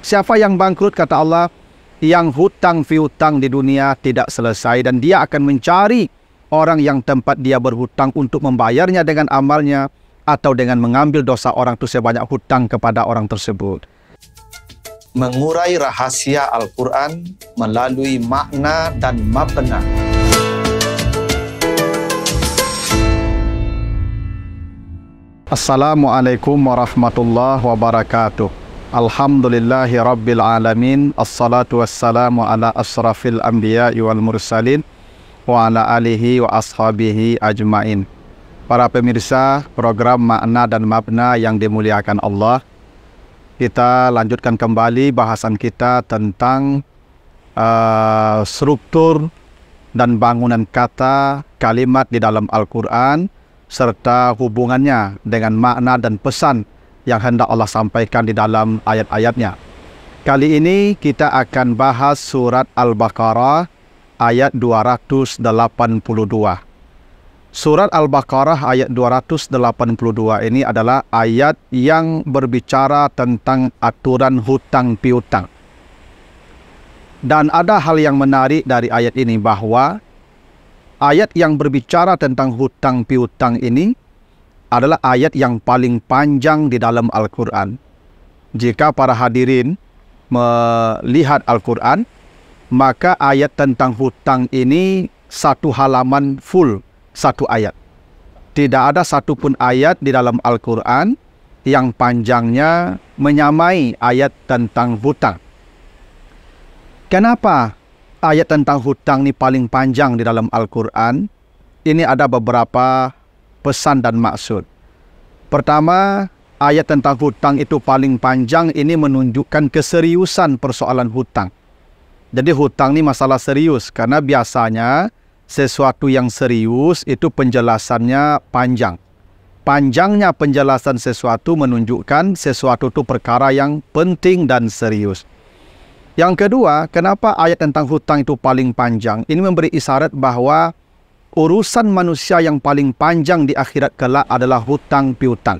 Siapa yang bangkrut, kata Allah, yang hutang piutang di dunia tidak selesai, dan dia akan mencari orang yang tempat dia berhutang untuk membayarnya dengan amalnya atau dengan mengambil dosa orang itu sebanyak hutang kepada orang tersebut. Mengurai rahasia Al-Quran melalui makna dan mabna. Assalamualaikum warahmatullahi wabarakatuh. Alhamdulillahi rabbil alamin. Assalatu wassalamu ala asrafil anbiya'i wal mursalin wa ala alihi wa ashabihi ajmain. Para pemirsa program Makna dan Mabna yang dimuliakan Allah, kita lanjutkan kembali bahasan kita tentang struktur dan bangunan kata kalimat di dalam Al-Quran serta hubungannya dengan makna dan pesan yang hendak Allah sampaikan di dalam ayat-ayatnya. Kali ini kita akan bahas surat Al-Baqarah ayat 282. Surat Al-Baqarah ayat 282 ini adalah ayat yang berbicara tentang aturan hutang piutang. Dan ada hal yang menarik dari ayat ini, bahwa ayat yang berbicara tentang hutang piutang ini adalah ayat yang paling panjang di dalam Al-Quran. Jika para hadirin melihat Al-Quran, maka ayat tentang hutang ini satu halaman full, satu ayat. Tidak ada satupun ayat di dalam Al-Quran yang panjangnya menyamai ayat tentang hutang. Kenapa ayat tentang hutang ini paling panjang di dalam Al-Quran? Ini ada beberapa pesan dan maksud. Pertama, ayat tentang hutang itu paling panjang ini menunjukkan keseriusan persoalan hutang. Jadi hutang ini masalah serius, karena biasanya sesuatu yang serius itu penjelasannya panjang. Panjangnya penjelasan sesuatu menunjukkan sesuatu itu perkara yang penting dan serius. Yang kedua, kenapa ayat tentang hutang itu paling panjang? Ini memberi isyarat bahwa urusan manusia yang paling panjang di akhirat kelak adalah hutang piutang.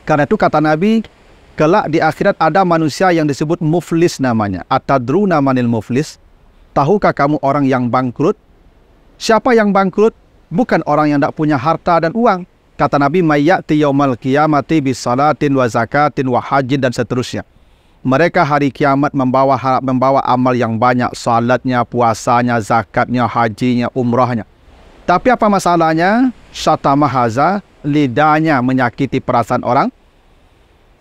Karena itu kata Nabi, kelak di akhirat ada manusia yang disebut muflis namanya. Atadruna manil muflis? Tahukah kamu orang yang bangkrut? Siapa yang bangkrut? Bukan orang yang tidak punya harta dan uang. Kata Nabi, mayyati yaumal qiyamati bisalatin wa zakatin wa hajin, dan seterusnya. Mereka hari kiamat membawa amal yang banyak, salatnya, puasanya, zakatnya, hajinya, umrahnya. Tapi apa masalahnya? Syatamahaza, lidahnya menyakiti perasaan orang.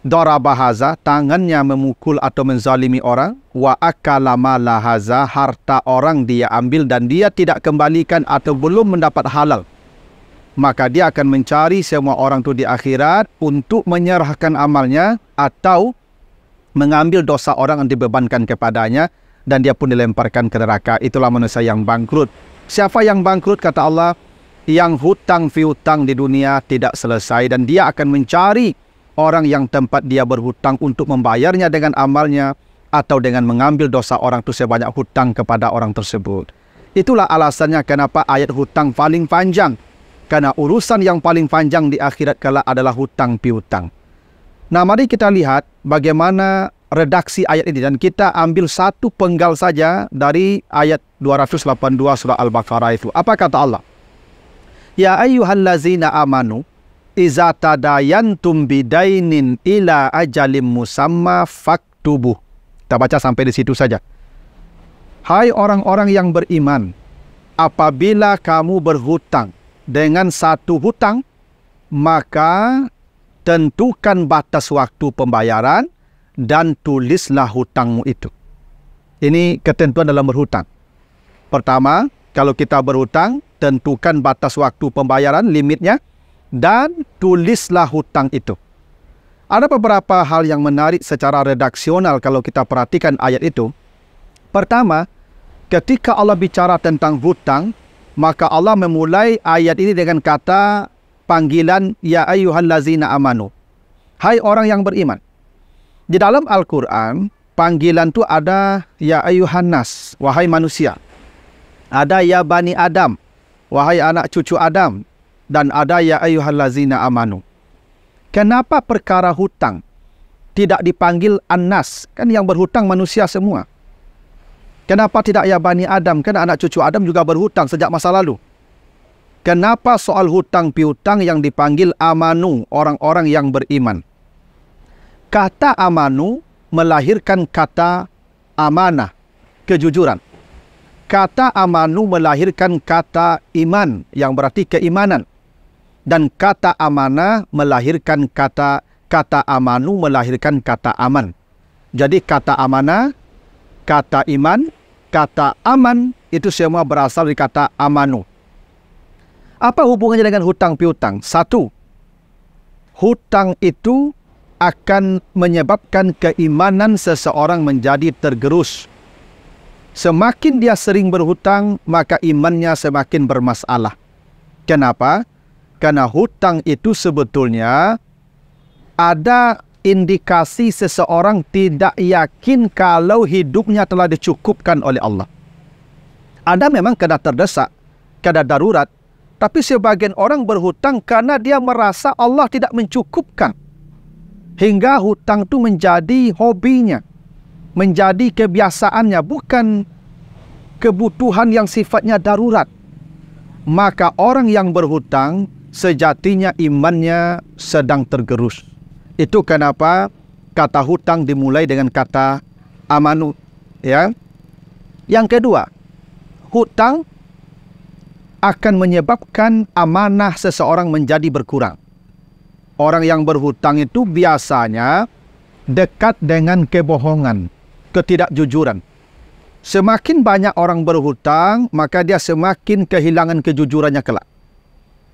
Darabahaza, tangannya memukul atau menzalimi orang. Wa akalamalahaza, harta orang dia ambil dan dia tidak kembalikan atau belum mendapat halal. Maka dia akan mencari semua orang itu di akhirat untuk menyerahkan amalnya atau mengambil dosa orang yang dibebankan kepadanya, dan dia pun dilemparkan ke neraka. Itulah manusia yang bangkrut. Siapa yang bangkrut, kata Allah, yang hutang piutang di dunia tidak selesai, dan dia akan mencari orang yang tempat dia berhutang untuk membayarnya dengan amalnya atau dengan mengambil dosa orang itu sebanyak hutang kepada orang tersebut. Itulah alasannya kenapa ayat hutang paling panjang. Karena urusan yang paling panjang di akhirat kelak adalah hutang piutang. Nah, mari kita lihat bagaimana redaksi ayat ini, dan kita ambil satu penggal saja dari ayat 282 surah Al-Baqarah itu. Apa kata Allah? Ya ayyuhallazina amanu iza tadayantum bidainin ila ajalim musamma faktubuh. Kita baca sampai di situ saja. Hai orang-orang yang beriman, apabila kamu berhutang dengan satu hutang, maka tentukan batas waktu pembayaran dan tulislah hutangmu itu. Ini ketentuan dalam berhutang. Pertama, kalau kita berhutang, tentukan batas waktu pembayaran, limitnya, dan tulislah hutang itu. Ada beberapa hal yang menarik secara redaksional kalau kita perhatikan ayat itu. Pertama, ketika Allah bicara tentang hutang, maka Allah memulai ayat ini dengan kata panggilan ya ayyuhallazina amanu. Hai orang yang beriman. Di dalam Al-Quran, panggilan itu ada ya ayyuhan nas, wahai manusia. Ada ya bani Adam, wahai anak cucu Adam. Dan ada ya ayyuhallazina amanu. Kenapa perkara hutang tidak dipanggil An-Nas? Kan yang berhutang manusia semua. Kenapa tidak ya Bani Adam? Kan anak cucu Adam juga berhutang sejak masa lalu. Kenapa soal hutang piutang yang dipanggil amanu, orang-orang yang beriman? Kata amanu melahirkan kata amanah, kejujuran. Kata amanu melahirkan kata iman, yang berarti keimanan. Dan kata amanah melahirkan kata amanu melahirkan kata aman. Jadi kata amanah, kata iman, kata aman, itu semua berasal dari kata amanu. Apa hubungannya dengan hutang piutang? Satu, hutang itu akan menyebabkan keimanan seseorang menjadi tergerus. Semakin dia sering berhutang, maka imannya semakin bermasalah. Kenapa? Karena hutang itu sebetulnya ada indikasi seseorang tidak yakin kalau hidupnya telah dicukupkan oleh Allah. Anda memang kena terdesak, kena darurat, tapi sebagian orang berhutang karena dia merasa Allah tidak mencukupkan. Hingga hutang itu menjadi hobinya, menjadi kebiasaannya, bukan kebutuhan yang sifatnya darurat. Maka orang yang berhutang sejatinya imannya sedang tergerus. Itu kenapa kata hutang dimulai dengan kata amanu. Ya. Yang kedua, hutang akan menyebabkan amanah seseorang menjadi berkurang. Orang yang berhutang itu biasanya dekat dengan kebohongan, ketidakjujuran. Semakin banyak orang berhutang, maka dia semakin kehilangan kejujurannya kelak.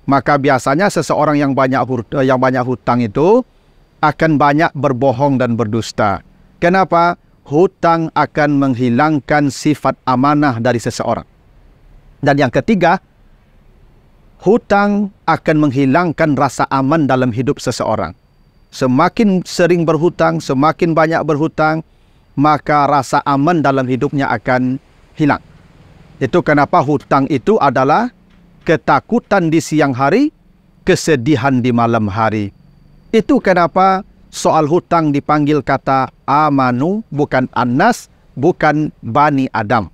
Maka biasanya seseorang yang banyak hutang itu akan banyak berbohong dan berdusta. Kenapa? Hutang akan menghilangkan sifat amanah dari seseorang. Dan yang ketiga, hutang akan menghilangkan rasa aman dalam hidup seseorang. Semakin sering berhutang, semakin banyak berhutang, maka rasa aman dalam hidupnya akan hilang. Itu kenapa hutang itu adalah ketakutan di siang hari, kesedihan di malam hari. Itu kenapa soal hutang dipanggil kata amanu, bukan An-Nas, bukan Bani Adam.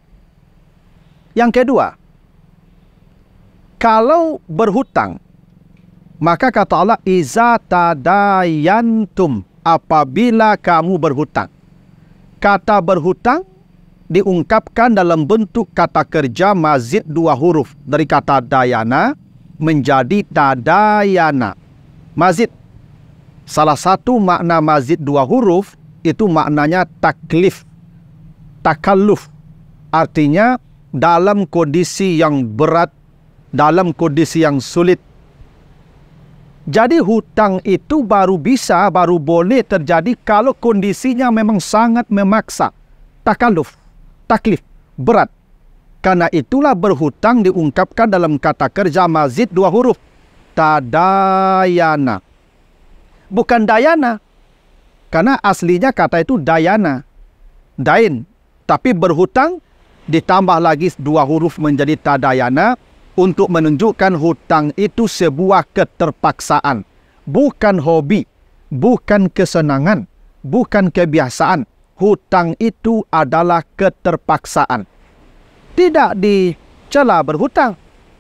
Yang kedua, kalau berhutang, maka kata Allah, iza tadayantum, apabila kamu berhutang. Kata berhutang diungkapkan dalam bentuk kata kerja mazid 2 huruf. Dari kata dayana menjadi tadayana. Mazid. Salah satu makna mazid 2 huruf itu maknanya taklif. Takalluf. Artinya dalam kondisi yang berat, dalam kondisi yang sulit. Jadi hutang itu baru boleh terjadi kalau kondisinya memang sangat memaksa. Takalluf. Taklif, berat. Karena itulah berhutang diungkapkan dalam kata kerja mazid 2 huruf. Tadayana. Bukan dayana. Karena aslinya kata itu dayana. Dain. Tapi berhutang ditambah lagi 2 huruf menjadi tadayana untuk menunjukkan hutang itu sebuah keterpaksaan. Bukan hobi. Bukan kesenangan. Bukan kebiasaan. Hutang itu adalah keterpaksaan. Tidak dicela berhutang.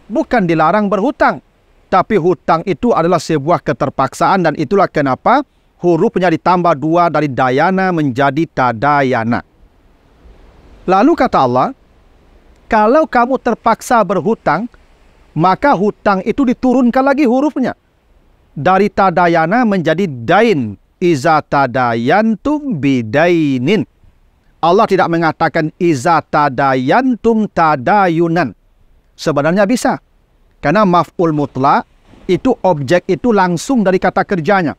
Bukan dilarang berhutang. Tapi hutang itu adalah sebuah keterpaksaan dan itulah kenapa hurufnya ditambah 2 dari dayana menjadi tadayana. Lalu kata Allah, kalau kamu terpaksa berhutang, maka hutang itu diturunkan lagi hurufnya. Dari tadayana menjadi dain. Iza tadayantum bidainin. Allah tidak mengatakan iza tadayantum tadayunan. Sebenarnya bisa. Karena maf'ul mutlak itu objek itu langsung dari kata kerjanya.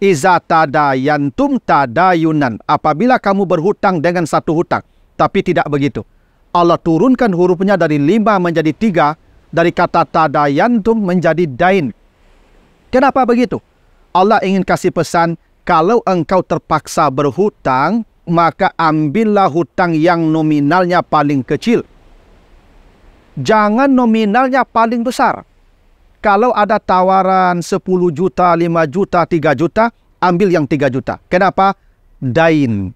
Iza tadayantum tadayunan. Apabila kamu berhutang dengan satu hutang. Tapi tidak begitu. Allah turunkan hurufnya dari 5 menjadi 3. Dari kata tadayantum menjadi dain. Kenapa begitu? Allah ingin kasih pesan, kalau engkau terpaksa berhutang, maka ambillah hutang yang nominalnya paling kecil. Jangan nominalnya paling besar. Kalau ada tawaran 10 juta, 5 juta, 3 juta, ambil yang 3 juta. Kenapa? Dain.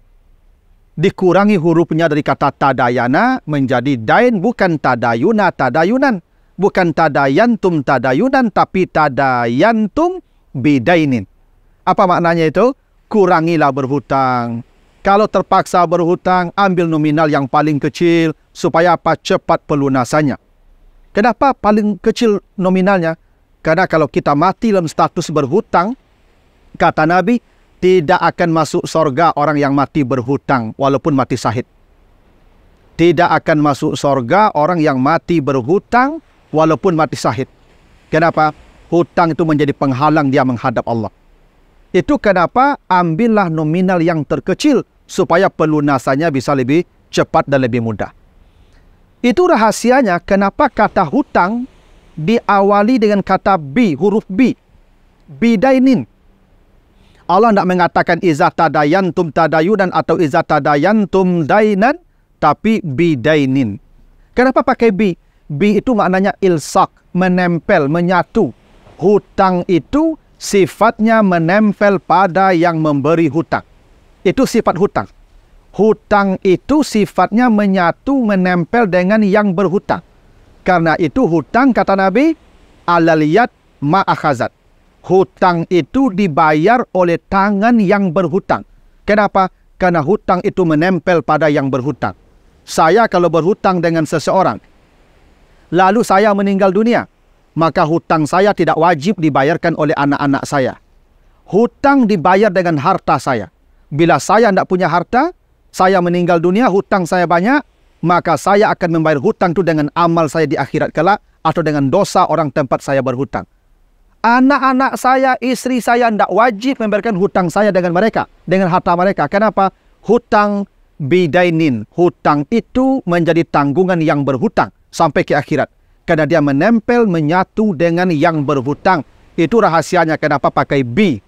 Dikurangi hurufnya dari kata tadayana menjadi dain, bukan tadayuna tadayunan. Bukan tadayantum tadayunan, tapi tadayantum bidainin. Apa maknanya itu? Kurangilah berhutang. Kalau terpaksa berhutang, ambil nominal yang paling kecil supaya apa? Cepat pelunasannya. Kenapa paling kecil nominalnya? Karena kalau kita mati dalam status berhutang, kata Nabi, tidak akan masuk sorga orang yang mati berhutang walaupun mati syahid. Tidak akan masuk sorga orang yang mati berhutang walaupun mati syahid. Kenapa? Hutang itu menjadi penghalang dia menghadap Allah. Itu kenapa ambillah nominal yang terkecil supaya pelunasannya bisa lebih cepat dan lebih mudah. Itu rahasianya kenapa kata hutang diawali dengan kata bi, huruf bi. Bidainin. Allah tidak mengatakan iza tadayantum tadayunan atau iza tadayantum dainan, tapi bidainin. Kenapa pakai bi? Bi itu maknanya ilsak, menempel, menyatu. Hutang itu sifatnya menempel pada yang memberi hutang. Itu sifat hutang. Hutang itu sifatnya menyatu, menempel dengan yang berhutang. Karena itu hutang, kata Nabi, alaliyat ma'akhazat. Hutang itu dibayar oleh tangan yang berhutang. Kenapa? Karena hutang itu menempel pada yang berhutang. Saya kalau berhutang dengan seseorang, lalu saya meninggal dunia, maka hutang saya tidak wajib dibayarkan oleh anak-anak saya. Hutang dibayar dengan harta saya. Bila saya tidak punya harta, saya meninggal dunia, hutang saya banyak, maka saya akan membayar hutang itu dengan amal saya di akhirat kelak atau dengan dosa orang tempat saya berhutang. Anak-anak saya, istri saya tidak wajib memberikan hutang saya dengan mereka, dengan harta mereka. Kenapa? Hutang bidainin. Hutang itu menjadi tanggungan yang berhutang sampai ke akhirat. Karena dia menempel, menyatu dengan yang berhutang. Itu rahasianya kenapa pakai bi.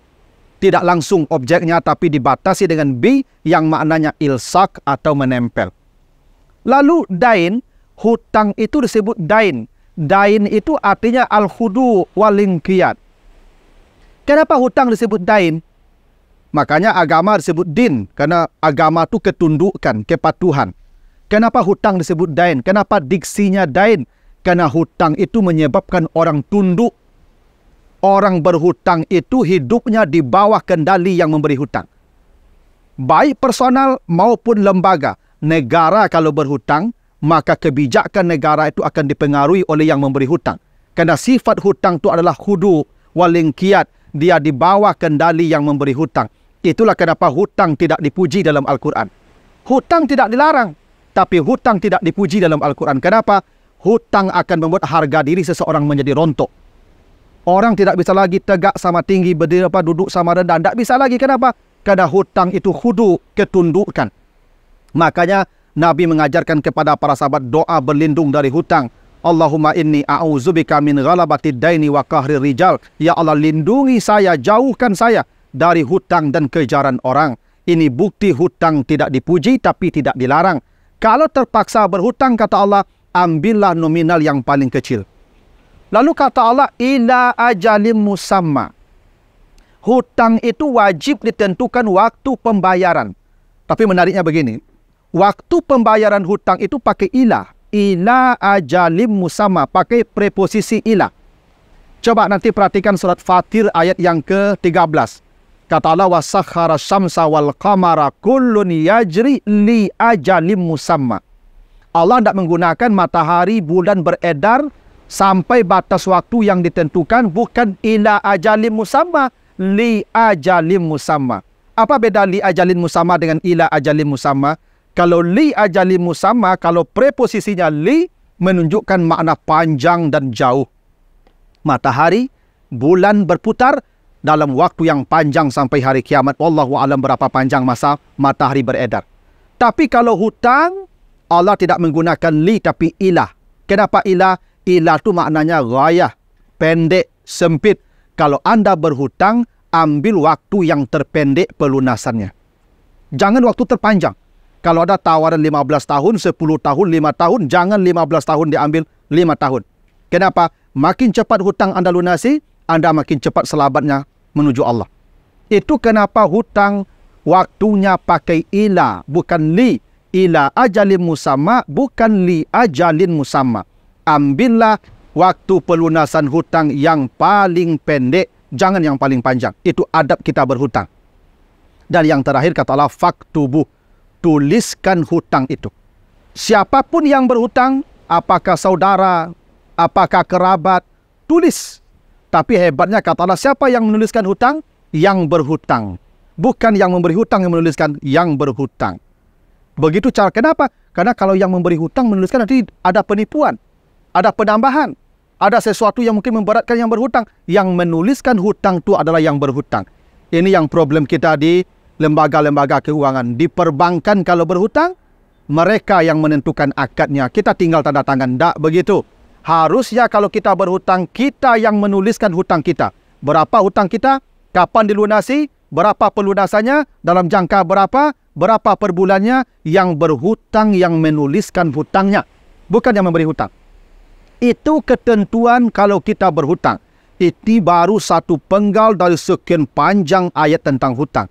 Tidak langsung objeknya, tapi dibatasi dengan bi yang maknanya ilsak atau menempel. Lalu dain, hutang itu disebut dain. Dain itu artinya al-khudu wal-inqiyad. Kenapa hutang disebut dain? Makanya agama disebut din. Karena agama itu ketundukan, kepatuhan. Kenapa hutang disebut dain? Kenapa diksinya dain? Karena hutang itu menyebabkan orang tunduk. Orang berhutang itu hidupnya di bawah kendali yang memberi hutang. Baik personal maupun lembaga. Negara kalau berhutang, maka kebijakan negara itu akan dipengaruhi oleh yang memberi hutang. Karena sifat hutang itu adalah khudu walingkiyat. Dia di bawah kendali yang memberi hutang. Itulah kenapa hutang tidak dipuji dalam Al-Quran. Hutang tidak dilarang, tapi hutang tidak dipuji dalam Al-Quran. Kenapa? Hutang akan membuat harga diri seseorang menjadi rontok. Orang tidak bisa lagi tegak sama tinggi, berdiri duduk sama rendah. Tidak bisa lagi. Kenapa? Karena hutang itu khudu, ketundukan. Makanya Nabi mengajarkan kepada para sahabat doa berlindung dari hutang. Allahumma inni a'udzubika min ghalabatid daini wa qahrir rijal. Ya Allah, lindungi saya, jauhkan saya dari hutang dan kejaran orang. Ini bukti hutang tidak dipuji tapi tidak dilarang. Kalau terpaksa berhutang, kata Allah, ambillah nominal yang paling kecil. Lalu kata Allah, ila ajalim musamma. Hutang itu wajib ditentukan waktu pembayaran. Tapi menariknya begini. Waktu pembayaran hutang itu pakai ilah. Ila ajalim musamma. Pakai preposisi ilah. Coba nanti perhatikan surat Fatir ayat yang ke-13. Kata Allah, wasakhara syamsa wal qamara kullun yajri li ajalim musamma. Allah tidak menggunakan matahari, bulan beredar sampai batas waktu yang ditentukan. Bukan ila ajalim musamma. Li ajalim musamma. Apa beda li ajalim musamma dengan ila ajalim musamma? Kalau li ajalim musamma, kalau preposisinya li, menunjukkan makna panjang dan jauh. Matahari, bulan berputar dalam waktu yang panjang sampai hari kiamat. Wallahu a'lam berapa panjang masa matahari beredar. Tapi kalau hutang, Allah tidak menggunakan li tapi ilah. Kenapa ilah? Ilah itu maknanya ghayah, pendek, sempit. Kalau Anda berhutang, ambil waktu yang terpendek pelunasannya. Jangan waktu terpanjang. Kalau ada tawaran 15 tahun, 10 tahun, 5 tahun, jangan 15 tahun diambil 5 tahun. Kenapa? Makin cepat hutang Anda lunasi, Anda makin cepat selamatnya menuju Allah. Itu kenapa hutang waktunya pakai ila, bukan li. Ila ajalin musamma, bukan li ajalin musamma. Ambillah waktu pelunasan hutang yang paling pendek, jangan yang paling panjang. Itu adab kita berhutang. Dan yang terakhir kata Allah, faktubuh, tuliskan hutang itu. Siapapun yang berhutang, apakah saudara, apakah kerabat, tulis. Tapi hebatnya kata Allah, siapa yang menuliskan hutang? Yang berhutang. Bukan yang memberi hutang yang menuliskan, yang berhutang. Begitu cara. Kenapa? Karena kalau yang memberi hutang menuliskan, nanti ada penipuan, ada penambahan, ada sesuatu yang mungkin memberatkan yang berhutang. Yang menuliskan hutang itu adalah yang berhutang. Ini yang problem kita di lembaga-lembaga keuangan. Di perbankan kalau berhutang, mereka yang menentukan akadnya. Kita tinggal tanda tangan. Tak begitu. Harusnya kalau kita berhutang, kita yang menuliskan hutang kita. Berapa hutang kita? Kapan dilunasi? Berapa pelunasannya? Dalam jangka berapa? Berapa per bulannya? Yang berhutang yang menuliskan hutangnya. Bukan yang memberi hutang. Itu ketentuan kalau kita berhutang. Itu baru satu penggal dari sekian panjang ayat tentang hutang.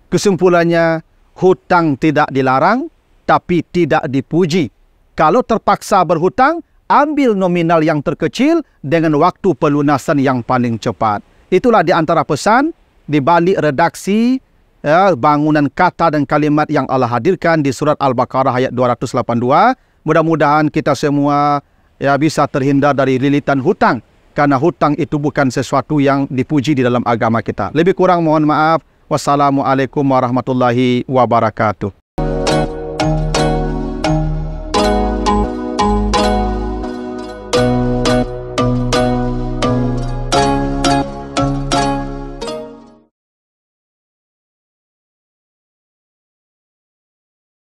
Kesimpulannya, hutang tidak dilarang, tapi tidak dipuji. Kalau terpaksa berhutang, ambil nominal yang terkecil dengan waktu pelunasan yang paling cepat. Itulah di antara pesan di balik redaksi bangunan kata dan kalimat yang Allah hadirkan di surat Al-Baqarah ayat 282. Mudah-mudahan kita semua bisa terhindar dari lilitan hutang. Karena hutang itu bukan sesuatu yang dipuji di dalam agama kita. Lebih kurang mohon maaf. Wassalamualaikum warahmatullahi wabarakatuh.